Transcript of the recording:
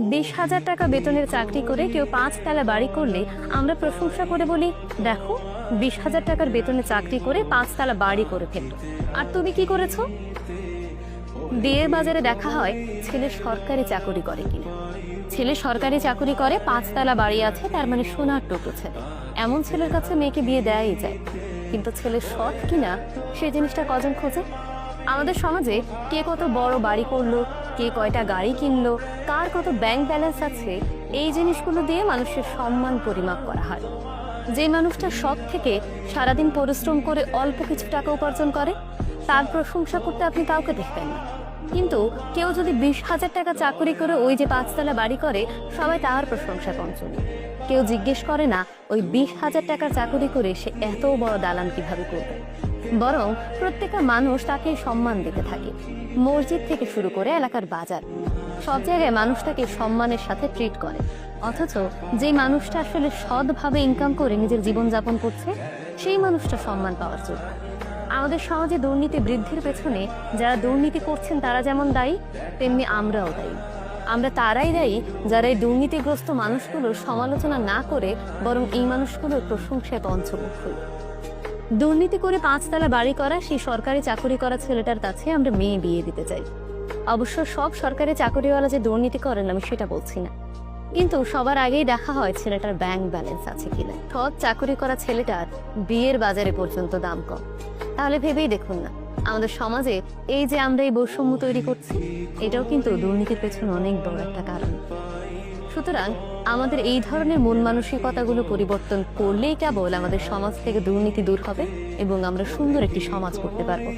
20,000 টাকা বেতনের চাকরি করে কেউ 5 তলা বাড়ি করলে আমরা প্রশংসা করে বলি, দেখো 20,000 টাকার বেতনে চাকরি করে 5 তলা বাড়ি করে ফেলল। আর তুমি কি করেছো? বিয়ের বাজারে দেখা হয় ছেলে সরকারি চাকরি করে কিনা। ছেলে সরকারি চাকরি করে, 5 তলা বাড়ি আছে, তার মানে সোনার টোটো ছেলে। এমন ছেলের কাছে মেয়েকে বিয়ে দেয়াই যায়। কিন্তু ছেলে সৎ কিনা সেই জিনিসটা কজন খোঁজে? আমাদের সমাজে কে কত বড় বাড়ি করলো, কে কয়টা গাড়ি কিনলো, কার কত ব্যাংক ব্যালেন্স আছে, এই জিনিসগুলো দিয়ে মানুষের সম্মান পরিমাপ করা হয়। যে মানুষটা সৎ থেকে সারাদিন পরিশ্রম করে অল্প কিছু টাকা উপার্জন করে, তার প্রশংসা করতে আপনি কাউকে দেখবেন না। কিন্তু কেউ যদি 20,000 টাকা চাকরি করে ওই যে 5 তলা বাড়ি করে, সবাই তার প্রশংসা পঞ্চমী। কেউ জিজ্ঞেস করে না ওই 20,000 টাকার চাকরি করে সে এত বড় দালান কিভাবে করবে। বরং প্রত্যেকটা মানুষ তাকে সম্মান দিতে থাকে। মসজিদ থেকে শুরু করে এলাকার বাজার, সব জায়গায় মানুষ তাকে সম্মানের সাথে ট্রিট করে। অথচ যে মানুষটা আসলে সৎভাবে ইনকাম করে নিজের জীবনযাপন করছে, সেই মানুষটা সম্মান পাওয়ার যোগ্য। আমাদের সমাজে দুর্নীতি বৃদ্ধির পেছনে যারা দুর্নীতি করছেন তারা যেমন দায়ী, তেমনি আমরাও দায়ী। আমরা তারাই দায়ী যারা এই দুর্নীতিগ্রস্ত মানুষগুলোর সমালোচনা না করে বরং এই মানুষগুলোর প্রশংসায় পঞ্চমুখ হই। দুর্নীতি করে 5 তলা বাড়ি করা সেই সরকারি চাকরি করা ছেলেটার কাছে আমরা মেয়ে বিয়ে দিতে চাই। অবশ্য সব সরকারি চাকরিওয়ালা যে দুর্নীতি করেন আমি সেটা বলছি না, কিন্তু সবার আগেই দেখা হয় ছেলেটার ব্যাংক ব্যালেন্স আছে কিনা। সৎ চাকরি করা ছেলেটার বিয়ের বাজারে পর্যন্ত দাম কম। তাহলে ভেবেই দেখুন না, আমাদের সমাজে এই যে আমরা এই বৈষম্য তৈরি করছি, এটাও কিন্তু দুর্নীতির পেছনে অনেক বড় একটা কারণ। সুতরাং আমাদের এই ধরনের মন মানসিকতাগুলো পরিবর্তন করলেই কেবল আমাদের সমাজ থেকে দুর্নীতি দূর হবে এবং আমরা সুন্দর একটি সমাজ করতে পারবো।